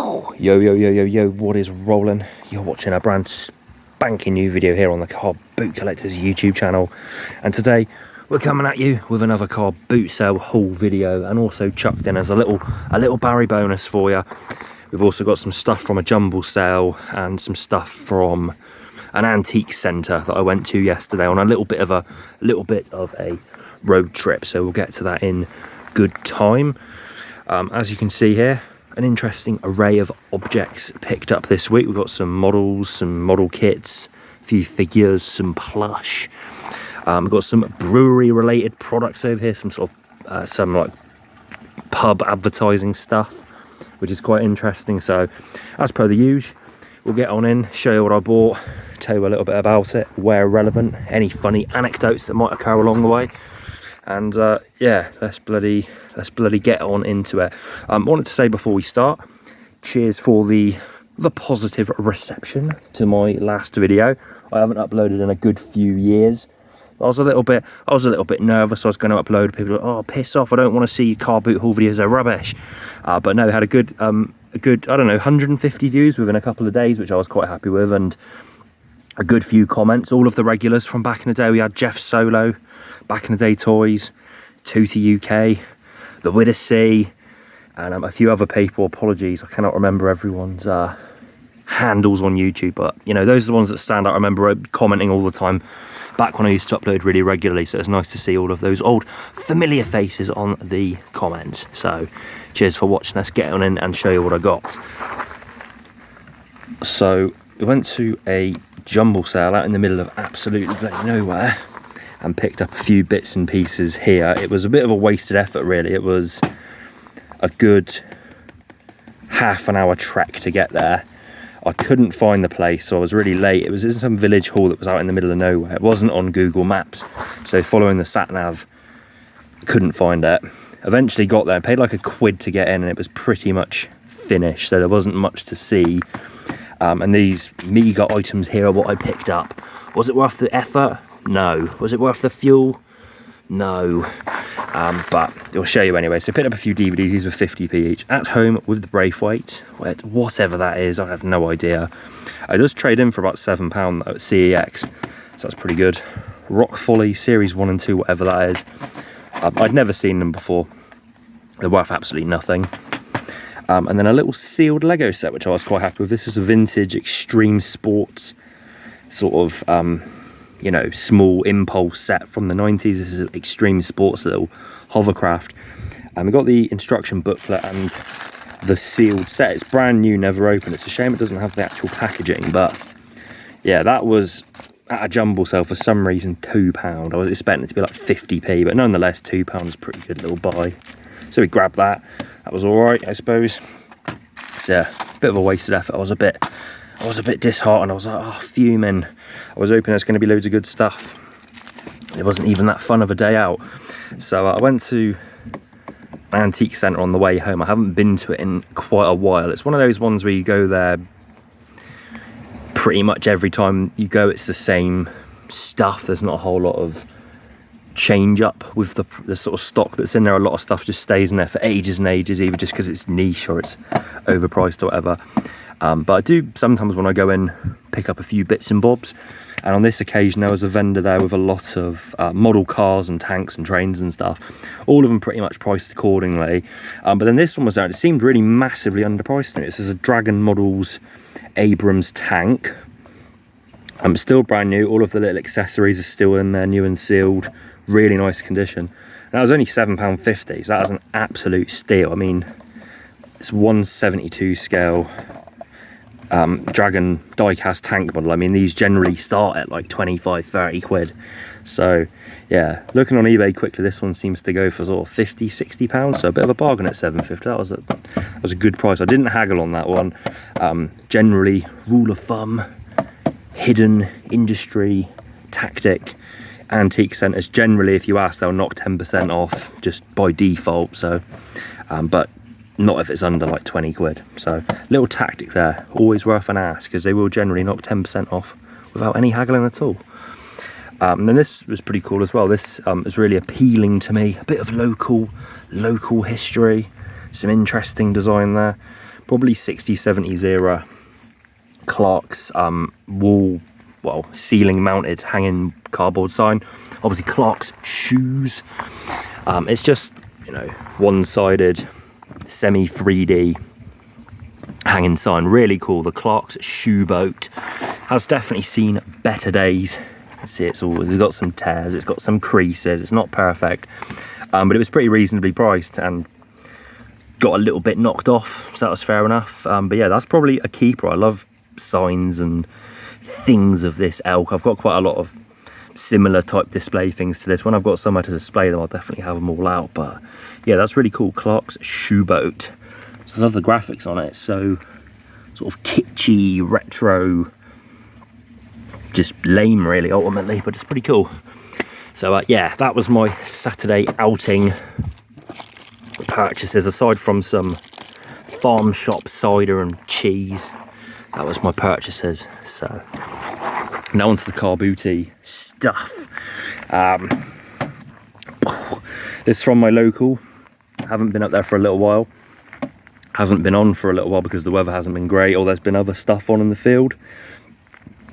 Yo, yo, yo, yo, yo, what is rolling? You're watching a brand spanking new video here on the Car Boot Collectors YouTube channel. And today we're coming at you with another car boot sale haul video, and also chucked in as a little Barry bonus for you. We've also got some stuff from a jumble sale and some stuff from an antique centre that I went to yesterday on a little bit of a road trip. So we'll get to that in good time. As you can see here, an interesting array of objects picked up this week. We've got some models, some model kits, a few figures, some plush. We've got some brewery related products over here, some sort of some like pub advertising stuff, which is quite interesting. So as per the usual, we'll get on in, show you what I bought, tell you a little bit about it, where relevant, any funny anecdotes that might occur along the way. And yeah, let's bloody get on into it. I wanted to say before we start, cheers for the positive reception to my last video. I haven't uploaded in a good few years. I was a little bit nervous. I was going to upload. People were, oh, piss off, I don't want to see car boot haul videos, they're rubbish. But no, had a good I don't know, 150 views within a couple of days, which I was quite happy with, and a good few comments. All of the regulars from back in the day. We had Jeff Solo, Back in the Day Toys, Tootie UK, the Widdowsea, and a few other people. Apologies, I cannot remember everyone's handles on YouTube, but you know, those are the ones that stand out. I remember commenting all the time back when I used to upload really regularly, so it's nice to see all of those old familiar faces on the comments. So cheers for watching. Let's get on in and show you what I got. So we went to a jumble sale out in the middle of absolutely nowhere and picked up a few bits and pieces here. It was a bit of a wasted effort, really. It was a good half an hour trek to get there. I couldn't find the place, so I was really late. It was in some village hall that was out in the middle of nowhere. It wasn't on Google Maps, so following the sat nav, couldn't find it. Eventually got there, paid like £1 to get in, and it was pretty much finished, so there wasn't much to see. And these meagre items here are what I picked up. Was it worth the effort? No. Was it worth the fuel? No. But it'll show you anyway. So I picked up a few DVDs. These were 50p each. At home with the Braithwaite, whatever that is, I have no idea. I just trade in for about £7 at CEX, so that's pretty good. Rock Folly Series 1 and 2, whatever that is. I'd never seen them before. They're worth absolutely nothing. And then a little sealed Lego set, which I was quite happy with. This is a vintage extreme sports sort of you know, small impulse set from the 90s. This is an extreme sports little hovercraft. And we got the instruction booklet and the sealed set. It's brand new, never opened. It's a shame it doesn't have the actual packaging, but yeah, that was at a jumble sale for some reason £2. I was expecting it to be like 50p, but nonetheless £2 is a pretty good little buy. So we grabbed that. That was all right, I suppose. Yeah, bit of a wasted effort. I was a bit disheartened. I was like, oh, fuming. I was hoping there's going to be loads of good stuff. It wasn't even that fun of a day out. So I went to an antique centre on the way home. I haven't been to it in quite a while. It's one of those ones where you go there pretty much every time you go, it's the same stuff. There's not a whole lot of change up with the sort of stock that's in there. A lot of stuff just stays in there for ages and ages, either just because it's niche or it's overpriced or whatever. But I do sometimes, when I go in, pick up a few bits and bobs. And on this occasion, there was a vendor there with a lot of model cars and tanks and trains and stuff. All of them pretty much priced accordingly. But then this one was out. It seemed really massively underpriced. This is a Dragon Models Abrams tank. Still brand new. All of the little accessories are still in there, new and sealed. Really nice condition. And that was only £7.50, so that was an absolute steal. I mean, it's 1/72 scale Dragon Diecast tank model. I mean, these generally start at like 25-30 quid. So yeah, looking on eBay quickly, this one seems to go for sort of £50-60, so a bit of a bargain at £7.50. That was a good price. I didn't haggle on that one. Generally, rule of thumb, hidden industry tactic, antique centres, generally if you ask, they'll knock 10% off just by default. So but not if it's under like 20 quid. So little tactic there, always worth an ask, because they will generally knock 10% off without any haggling at all. And then this was pretty cool as well. This is really appealing to me. A bit of local history, some interesting design there. probably 60s, 70s era Clark's wall, well, ceiling mounted hanging cardboard sign. Obviously Clark's shoes. It's just, you know, one-sided semi 3D hanging sign, really cool. The Clark's shoe boat has definitely seen better days. See, it's got some tears, it's got some creases, it's not perfect, but it was pretty reasonably priced and got a little bit knocked off, so that was fair enough. But yeah, that's probably a keeper. I love signs and things of this ilk. I've got quite a lot of similar type display things to this. When I've got somewhere to display them, I'll definitely have them all out. But yeah, that's really cool. Clark's shoe boat. So I love the graphics on it. So sort of kitschy, retro, just lame really ultimately, but it's pretty cool. So yeah, that was my Saturday outing purchases. Aside from some farm shop cider and cheese, that was my purchases. So now onto the car booty stuff. This is from my local. Haven't been up there for a little while. Hasn't been on for a little while because the weather hasn't been great, or there's been other stuff on in the field.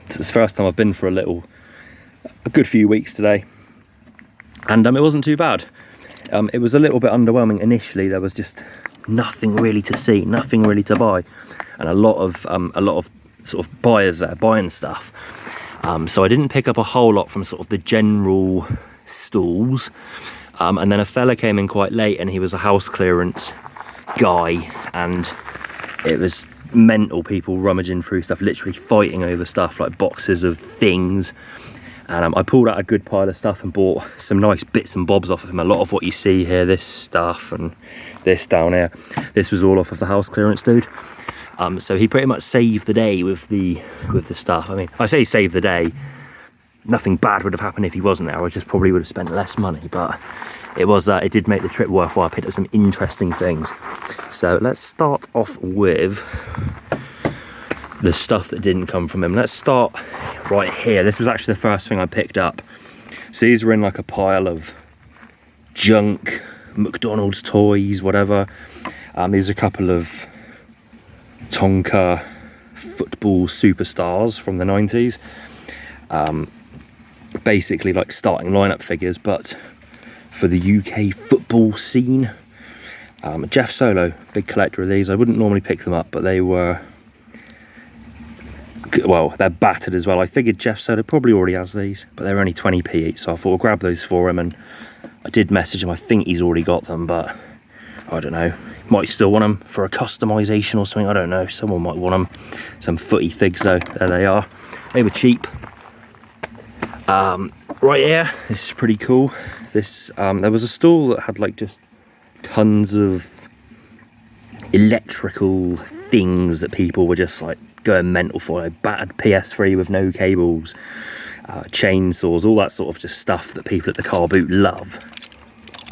It's the first time I've been for a good few weeks today, and it wasn't too bad. It was a little bit underwhelming initially. There was just nothing really to see, nothing really to buy, and a lot of sort of buyers there buying stuff. So I didn't pick up a whole lot from sort of the general stalls, and then a fella came in quite late, and he was a house clearance guy, and it was mental. People rummaging through stuff, literally fighting over stuff like boxes of things. And I pulled out a good pile of stuff and bought some nice bits and bobs off of him. A lot of what you see here, this stuff and this down here, this was all off of the house clearance dude. So he pretty much saved the day with the stuff. I mean, I say saved the day, nothing bad would have happened if he wasn't there. I just probably would have spent less money, but it did make the trip worthwhile. I picked up some interesting things. So let's start off with the stuff that didn't come from him. Let's start right here. This was actually the first thing I picked up. So these were in like a pile of junk, McDonald's toys, whatever. These are a couple of Tonka football superstars from the 90s. Basically like starting lineup figures, but for the UK football scene. Jeff Solo, big collector of these. I wouldn't normally pick them up, but they were, well, they're battered as well. I figured Jeff Solo probably already has these, but they're only 20p each, so I thought I'll grab those for him. And I did message him. I think he's already got them, but I don't know. Might still want them for a customization or something. I don't know. Someone might want them. Some footy figs though. There they are. They were cheap. Right here, this is pretty cool. This there was a stall that had like just tons of electrical things that people were just like going mental for, like battered PS3 with no cables, chainsaws, all that sort of just stuff that people at the car boot love.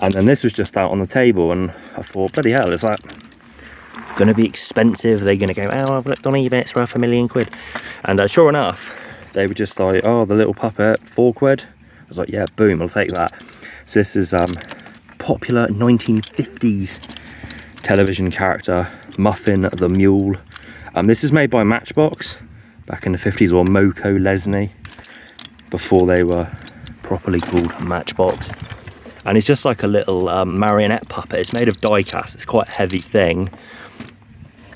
And then this was just out on the table, and I thought, bloody hell, is that going to be expensive? Are they going to go, oh, I've looked on eBay, it's worth £1,000,000. And sure enough, they were just like, oh, the little puppet, £4. I was like, yeah, boom, I'll take that. So this is popular 1950s television character, Muffin the Mule. This is made by Matchbox back in the 50s, or Moko Lesney, before they were properly called Matchbox. And it's just like a little marionette puppet. It's made of diecast. It's quite a heavy thing.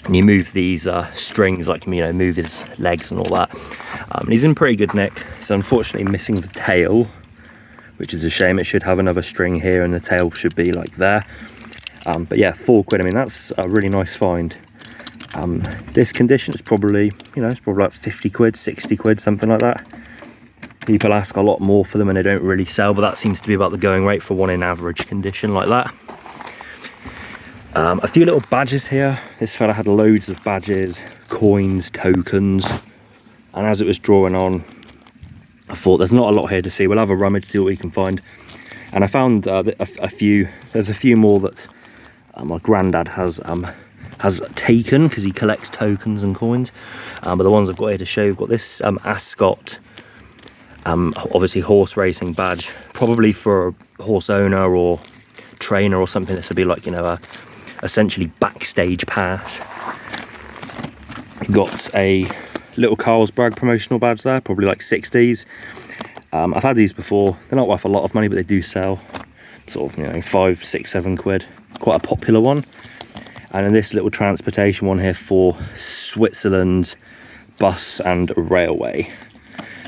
And you move these strings, like, you know, move his legs and all that. And he's in pretty good nick. He's unfortunately missing the tail, which is a shame. It should have another string here, and the tail should be like there. But yeah, £4. I mean, that's a really nice find. This condition is probably, you know, it's probably like 50 quid, 60 quid, something like that. People ask a lot more for them and they don't really sell, but that seems to be about the going rate for one in average condition like that. A few little badges here. This fella had loads of badges, coins, tokens, and as it was drawing on, I thought there's not a lot here to see. We'll have a rummage, see what we can find. And I found a few. There's a few more that my granddad has taken, because he collects tokens and coins. But the ones I've got here to show, we've got this Ascot, obviously horse racing badge, probably for a horse owner or trainer or something. This would be like, you know, a essentially backstage pass. Got a little Carlsberg promotional badge there, probably like 60s. I've had these before. They're not worth a lot of money, but they do sell sort of, you know, 5, 6, 7 quid. Quite a popular one. And then this little transportation one here for Switzerland bus and railway.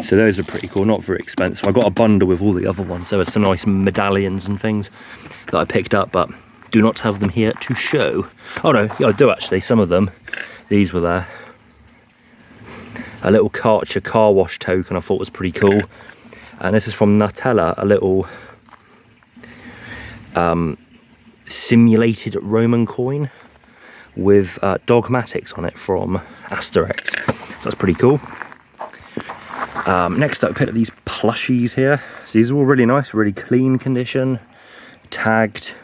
So those are pretty cool, not very expensive. I got a bundle with all the other ones. There were some nice medallions and things that I picked up, but do not have them here to show. Oh no, yeah, I do actually, some of them. These were there. A little Karcher car wash token I thought was pretty cool. And this is from Nutella, a little simulated Roman coin with dogmatics on it from Asterix. So that's pretty cool. Next up, I picked up these plushies here. So these are all really nice, really clean condition, tagged,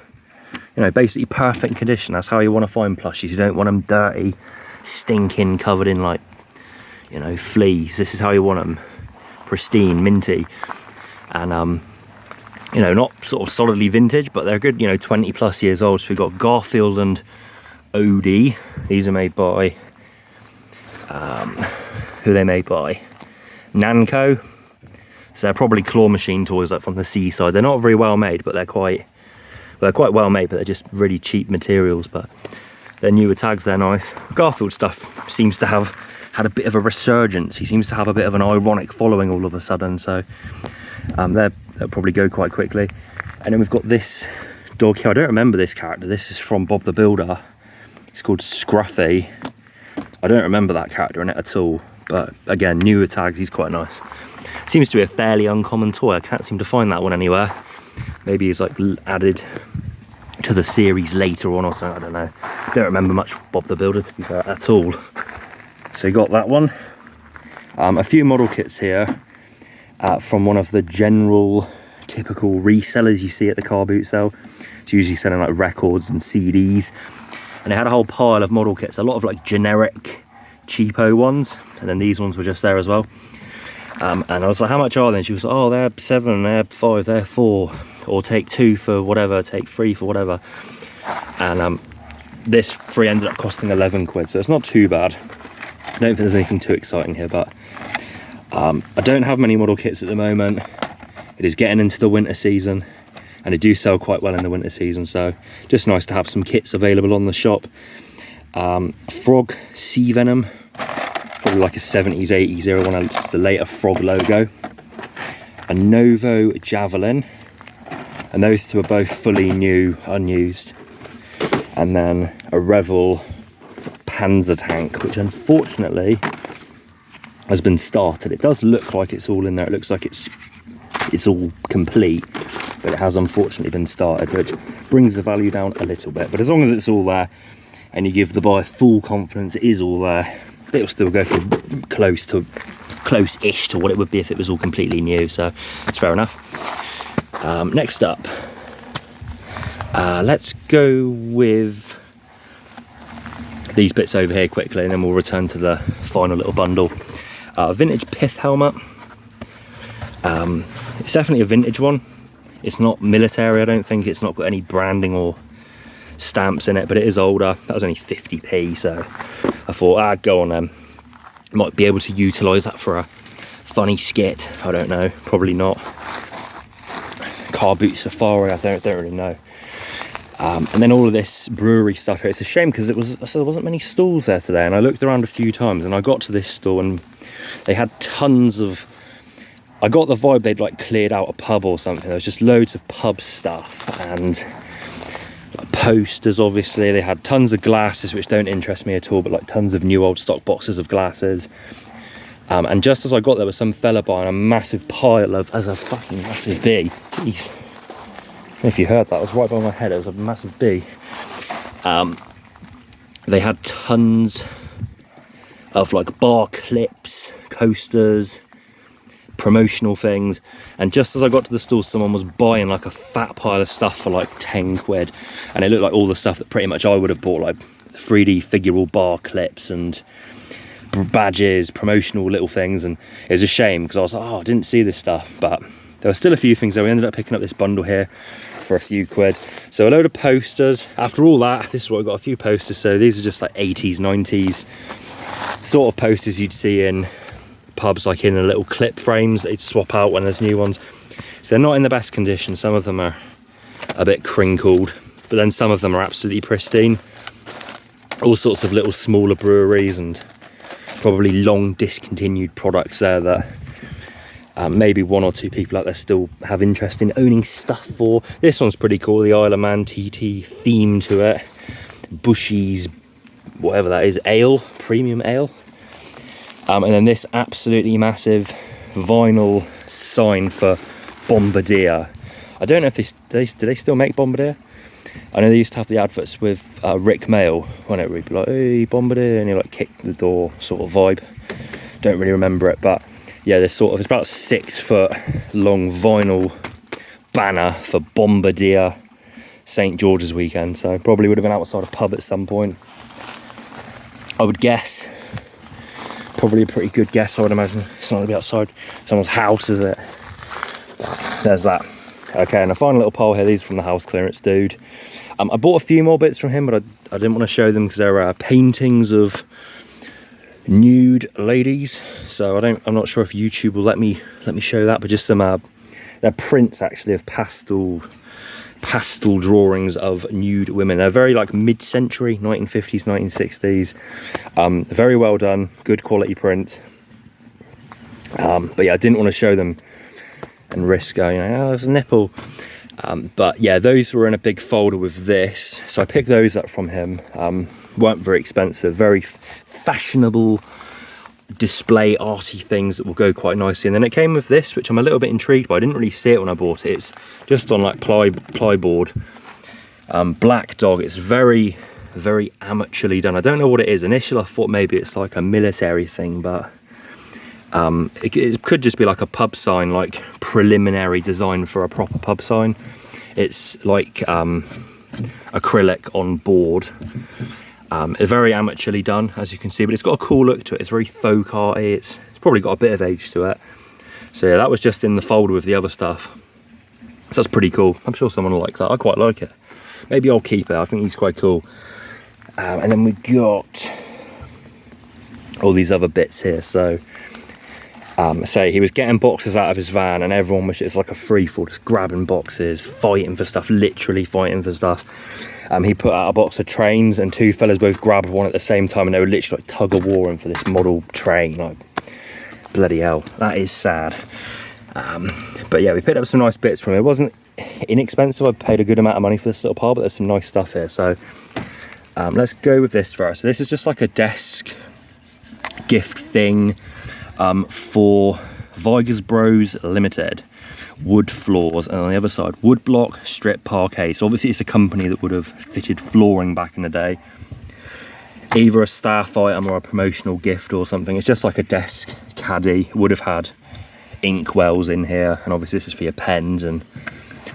you know, basically perfect condition. That's how you want to find plushies. You don't want them dirty, stinking, covered in like, you know, fleas. This is how you want them, pristine, minty, and you know, not sort of solidly vintage, but they're good, you know, 20 plus years old. So we've got Garfield and Odie. These are made by who are they made by? Namco. So they're probably claw machine toys like from the seaside. They're not very well made, but they're quite well made, but they're just really cheap materials. But their newer tags, they're nice. Garfield stuff seems to have had a bit of a resurgence. He seems to have a bit of an ironic following all of a sudden, so they'll probably go quite quickly. And then we've got this dog here. I don't remember this character. This is from Bob the Builder. It's called Scruffy. I don't remember that character in it at all, but again, newer tags, he's quite nice. Seems to be a fairly uncommon toy. I can't seem to find that one anywhere. Maybe he's like added to the series later on or something, I don't know. Don't remember much Bob the Builder, to be fair, at all. So you got that one. A few model kits here from one of the general typical resellers you see at the car boot sale. It's usually selling like records and CDs. And they had a whole pile of model kits, a lot of like generic cheapo ones, and then these ones were just there as well. And I was like, how much are they? And she was like, oh, they're 7, they're 5, they're 4, or take 2 for whatever, take 3 for whatever. And this free ended up costing 11 quid, so it's not too bad. I don't think there's anything too exciting here, but I don't have many model kits at the moment. It is getting into the winter season, and they do sell quite well in the winter season, so just nice to have some kits available on the shop. Frog Sea Venom, probably like a 70s, 80s era one, it's the later Frog logo. A Novo Javelin, and those two are both fully new, unused. And then a Revel Panzer tank, which unfortunately has been started. It does look like it's all in there. It looks like it's all complete, but it has unfortunately been started, which brings the value down a little bit. But as long as it's all there and you give the buyer full confidence it is all there, it'll still go for close-ish to what it would be if it was all completely new, so it's fair enough. Next up, let's go with these bits over here quickly, and then we'll return to the final little bundle. Vintage pith helmet. It's definitely a vintage one. It's not military, I don't think. It's not got any branding or stamps in it, but it is older. That was only 50p, so I thought, go on then. Might be able to utilise that for a funny skit. I don't know, probably not. Car boot safari, I don't really know. And then all of this brewery stuff here. It's a shame because there wasn't many stalls there today, and I looked around a few times and I got to this stall and they had tons of, I got the vibe they'd like cleared out a pub or something. There was just loads of pub stuff and like posters, obviously. They had tons of glasses, which don't interest me at all, but like tons of new old stock boxes of glasses. And just as I got there was some fella buying a massive pile of, as a fucking massive bee. Jeez. I don't know if you heard that, it was right by my head, it was a massive bee. They had tons of like bar clips, coasters, promotional things, and just as I got to the store someone was buying like a fat pile of stuff for like 10 quid, and it looked like all the stuff that pretty much I would have bought, like 3D figural bar clips and badges, promotional little things. And it was a shame because I was like, oh, I didn't see this stuff, but there were still a few things there. We ended up picking up this bundle here for a few quid. So a load of posters. After all that, this is what I got, a few posters. So these are just like 80s, 90s Sort of posters you'd see in pubs, like in the little clip frames that they'd swap out when there's new ones. So they're not in the best condition. Some of them are a bit crinkled, but then some of them are absolutely pristine. All sorts of little smaller breweries and probably long discontinued products there that maybe one or two people out there still have interest in owning stuff for. This one's pretty cool, the Isle of Man TT theme to it. Bushy's, whatever that is, ale, premium ale. And then this absolutely massive vinyl sign for Bombardier. I don't know if do they still make Bombardier? I know they used to have the adverts with Rick Mail, when it would be like, hey, Bombardier, and you like kick the door sort of vibe. Don't really remember it, but yeah, there's sort of, it's about 6 foot long vinyl banner for Bombardier St. George's weekend. So probably would have been outside a pub at some point, I would guess. Probably a pretty good guess, I would imagine. It's not going to be outside someone's house, is it? There's that. Okay, and a final little pile here. These are from the house clearance dude. I bought a few more bits from him, but I didn't want to show them because they're paintings of nude ladies. So I'm not sure if YouTube will let me show that, but just some they're prints actually of pastel drawings of nude women. They're very like mid-century, 1950s, 1960s. Very well done, good quality print. But yeah, I didn't want to show them and risk going, oh, there's a nipple. But yeah, those were in a big folder with this, so I picked those up from him. Weren't very expensive, very fashionable display arty things that will go quite nicely. And then it came with this, which I'm a little bit intrigued by. I didn't really see it when I bought it. It's just on like plyboard, black dog. It's very, very amateurly done. I don't know what it is. Initially I thought maybe it's like a military thing, but it could just be like a pub sign, like preliminary design for a proper pub sign. It's like acrylic on board. It's very amateurly done, as you can see, but it's got a cool look to it. It's very folk arty. It's probably got a bit of age to it. So yeah, that was just in the folder with the other stuff. So that's pretty cool. I'm sure someone will like that. I quite like it. Maybe I'll keep it. I think he's quite cool. And then we got all these other bits here. So he was getting boxes out of his van, and everyone was, it's like a free for all, just grabbing boxes, fighting for stuff, literally fighting for stuff. He put out a box of trains, and two fellas both grabbed one at the same time, and they were literally like tug of warring for this model train. Like, bloody hell, that is sad. But yeah, we picked up some nice bits from it. It wasn't inexpensive. I paid a good amount of money for this little pile, but there's some nice stuff here. So let's go with this first. So this is just like a desk gift thing for Vigors Bros Limited. Wood floors, and on the other side, wood block strip parquet. So obviously it's a company that would have fitted flooring back in the day. Either a staff item or a promotional gift or something. It's just like a desk caddy. Would have had ink wells in here, and obviously this is for your pens and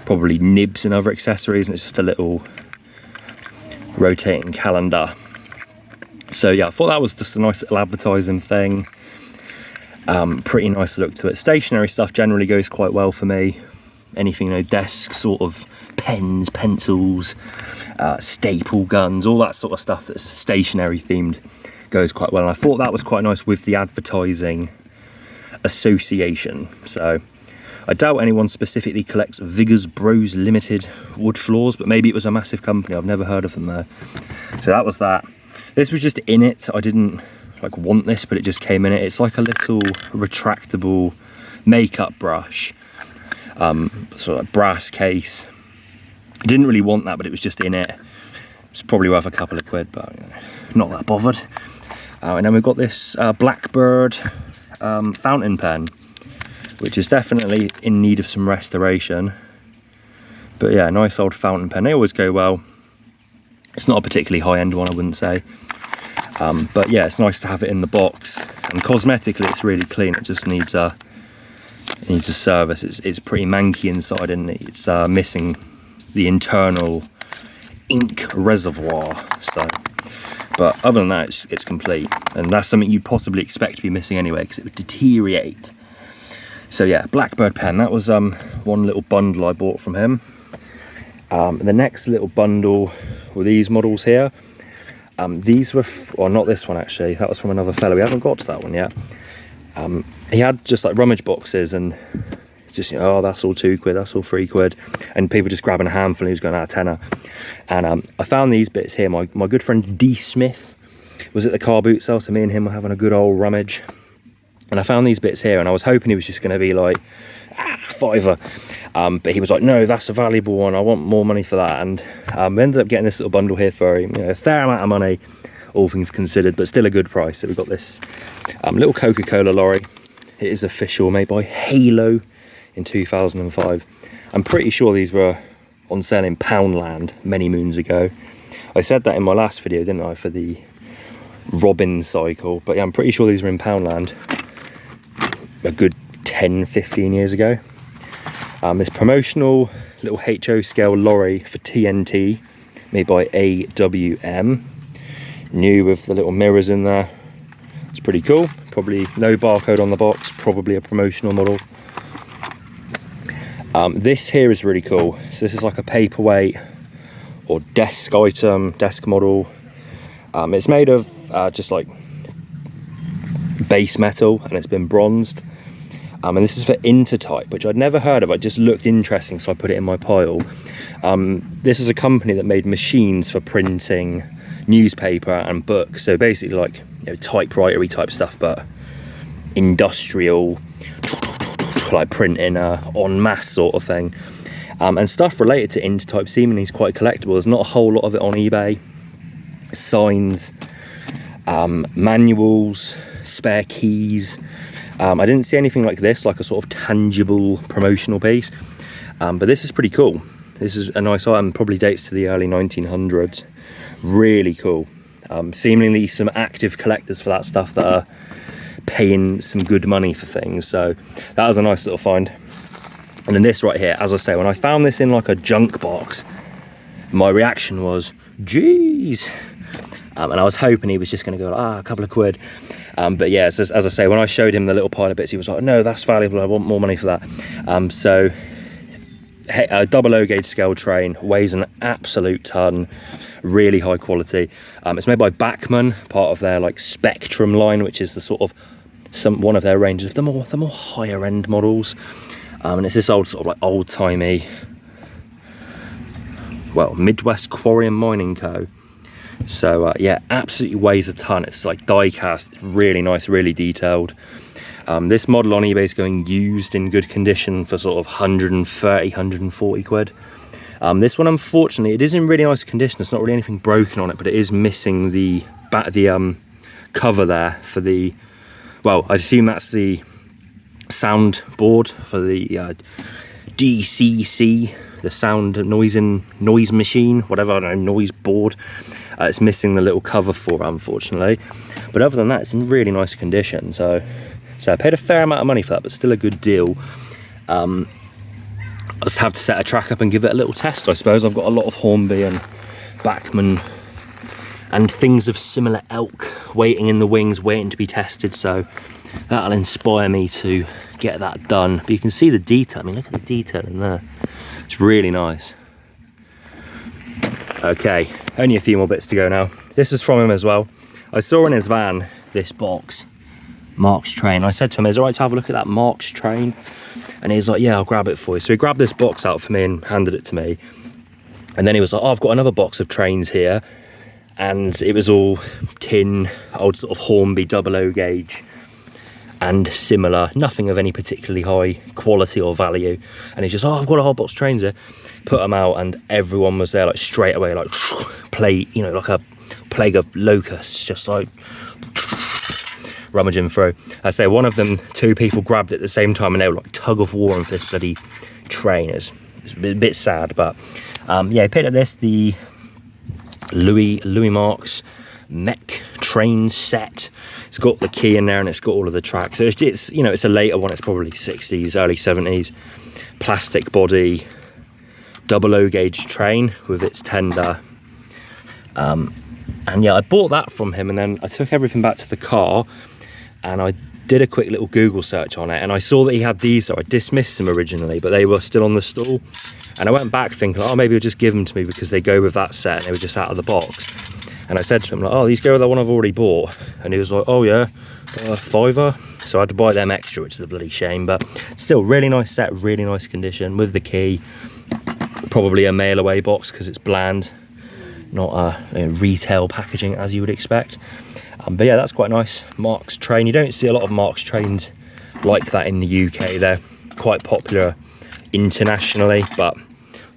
probably nibs and other accessories, and it's just a little rotating calendar. So yeah, I thought that was just a nice little advertising thing. Pretty nice look to it. Stationary stuff generally goes quite well for me. Anything, you know, desk sort of pens, pencils, staple guns, all that sort of stuff that's stationary themed goes quite well. And I thought that was quite nice with the advertising association. So I doubt anyone specifically collects Vigors Bros Limited wood floors, but maybe it was a massive company. I've never heard of them though. So that was that. This was just in it. I didn't like want this, but it just came in it. It's like a little retractable makeup brush, sort of like brass case. I didn't really want that, but it was just in it. It's probably worth a couple of quid, but you know, not that bothered. And then we've got this Blackbird fountain pen, which is definitely in need of some restoration. But yeah, nice old fountain pen. They always go well. It's not a particularly high-end one, I wouldn't say. But yeah, it's nice to have it in the box, and cosmetically it's really clean. It just needs a service. It's pretty manky inside, and it's missing the internal ink reservoir. So, but other than that, it's complete, and that's something you'd possibly expect to be missing anyway, because it would deteriorate. So yeah, Blackbird pen. That was one little bundle I bought from him. The next little bundle were these models here. These were, or not this one actually, that was from another fellow. We haven't got to that one yet. He had just like rummage boxes, and it's just, you know, oh, that's all £2, that's all £3, and people just grabbing a handful and he was going, ah, tenner. And I found these bits here. My good friend D Smith was at the car boot sale, so me and him were having a good old rummage, and I found these bits here, and I was hoping he was just going to be like, £5, but he was like, no, that's a valuable one, I want more money for that. And we ended up getting this little bundle here for, you know, a fair amount of money, all things considered, but still a good price. So we've got this little Coca-Cola lorry. It is official, made by Halo in 2005. I'm pretty sure these were on sale in Poundland many moons ago. I said that in my last video, didn't I, for the Robin cycle, but yeah, I'm pretty sure these were in Poundland a good 10-15 years ago. This promotional little HO scale lorry for TNT, made by AWM, new with the little mirrors in there. It's pretty cool. Probably no barcode on the box, probably a promotional model. This here is really cool. So this is like a paperweight or desk item, desk model. It's made of just like base metal, and it's been bronzed. And this is for Intertype, which I'd never heard of. It just looked interesting, so I put it in my pile. This is a company that made machines for printing newspaper and books. So basically like, you know, typewriter-y type stuff, but industrial, like printing en masse sort of thing. And stuff related to Intertype seemingly is quite collectible. There's not a whole lot of it on eBay. Signs, manuals, spare keys. I didn't see anything like this, like a sort of tangible promotional piece, but this is pretty cool. This is a nice item, probably dates to the early 1900s. Really cool. Seemingly some active collectors for that stuff that are paying some good money for things, so that was a nice little find. And then this right here, as I say, when I found this in like a junk box, my reaction was, geez. And I was hoping he was just going to go, a couple of quid. But yeah, as I say, when I showed him the little pile of bits, he was like, no, that's valuable, I want more money for that. So a double O gauge scale train, weighs an absolute ton, really high quality. It's made by Bachmann, part of their like Spectrum line, which is the sort of one of their ranges of the more higher end models. And it's this old sort of like old timey, well, Midwest Quarry and Mining Co. So yeah, absolutely weighs a ton. It's like die-cast, it's really nice, really detailed. This model on eBay is going used in good condition for sort of 130, 140 quid. This one, unfortunately, it is in really nice condition. There's not really anything broken on it, but it is missing the cover there for the, well, I assume that's the sound board for the DCC, the sound noise machine, whatever, I don't know, noise board. It's missing the little cover for it, unfortunately, but other than that, it's in really nice condition. So I paid a fair amount of money for that, but still a good deal. I just have to set a track up and give it a little test, I suppose. I've got a lot of Hornby and Bachmann and things of similar ilk waiting in the wings, waiting to be tested, so that'll inspire me to get that done. But you can see the detail. I mean, look at the detail in there. It's really nice. Okay, only a few more bits to go now. This is from him as well. I saw in his van this box, Mark's train. I said to him, is it all right to have a look at that Mark's train? And he's like, yeah, I'll grab it for you. So he grabbed this box out for me and handed it to me. And then he was like, oh, I've got another box of trains here. And it was all tin, old sort of Hornby double O gauge and similar, nothing of any particularly high quality or value. And he's just, oh, I've got a whole box of trains here. Put them out and everyone was there like straight away, like you know, like a plague of locusts, just like rummaging through. I say one of them, two people grabbed it at the same time and they were like tug of war for this bloody train. It's a bit sad, but yeah, I picked up this, the Louis Marks mech train set. It's got the key in there and it's got all of the tracks. So it's you know, it's a later one. It's probably 60s, early 70s, plastic body, double O gauge train with its tender. And yeah, I bought that from him, and then I took everything back to the car and I did a quick little Google search on it, and I saw that he had these, so I dismissed them originally, but they were still on the stall. And I went back thinking, oh, maybe he'll just give them to me because they go with that set and they were just out of the box. And I said to him, like, oh, these go with the one I've already bought. And he was like, oh yeah, £5. So I had to buy them extra, which is a bloody shame, but still really nice set, really nice condition with the key. Probably a mail away box because it's bland, not a retail packaging as you would expect. But yeah, that's quite nice. Marks train, you don't see a lot of Marks trains like that in the UK. They're quite popular internationally, but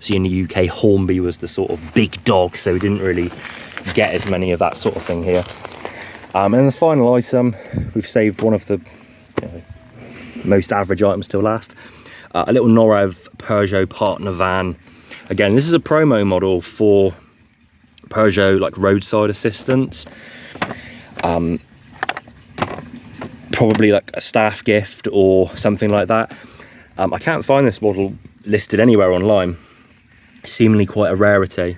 see in the UK Hornby was the sort of big dog, so we didn't really get as many of that sort of thing here. And the final item, we've saved one of the most average items till last. A little Norev Peugeot partner van. Again, this is a promo model for Peugeot, like roadside assistance. Probably like a staff gift or something like that. I can't find this model listed anywhere online. Seemingly quite a rarity.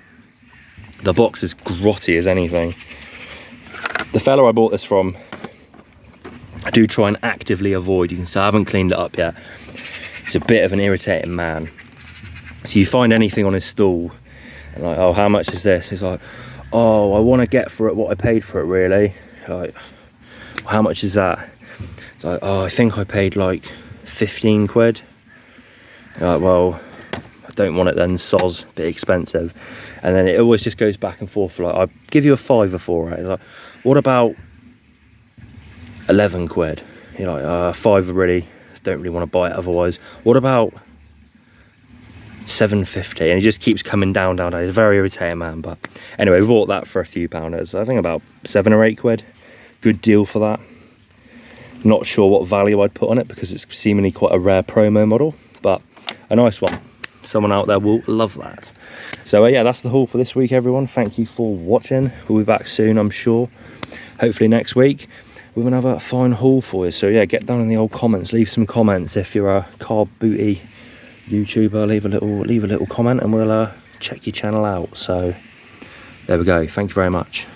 The box is grotty as anything. The fella I bought this from, I do try and actively avoid. You can see I haven't cleaned it up yet. He's a bit of an irritating man. So you find anything on his stall, and like, oh, how much is this? He's like, oh, I want to get for it what I paid for it, really. Like, how much is that? It's like, oh, I think I paid like 15 quid. Like, well, I don't want it then, soz, a bit expensive. And then it always just goes back and forth. Like, I'll give you a £5 for it. Like, what about 11 quid? You're like, £5 really, don't really want to buy it otherwise. What about 7.50? And he just keeps coming down. He's a very irritating man. But anyway, we bought that for a few pounders. I think about 7 or 8 quid. Good deal for that. Not sure what value I'd put on it because it's seemingly quite a rare promo model, but a nice one. Someone out there will love that. So yeah, that's the haul for this week, everyone. Thank you for watching. We'll be back soon, I'm sure. Hopefully next week with another fine haul for you. So yeah, get down in the old comments, leave some comments. If you're a car booty YouTuber, leave a little comment and we'll check your channel out. So there we go. Thank you very much.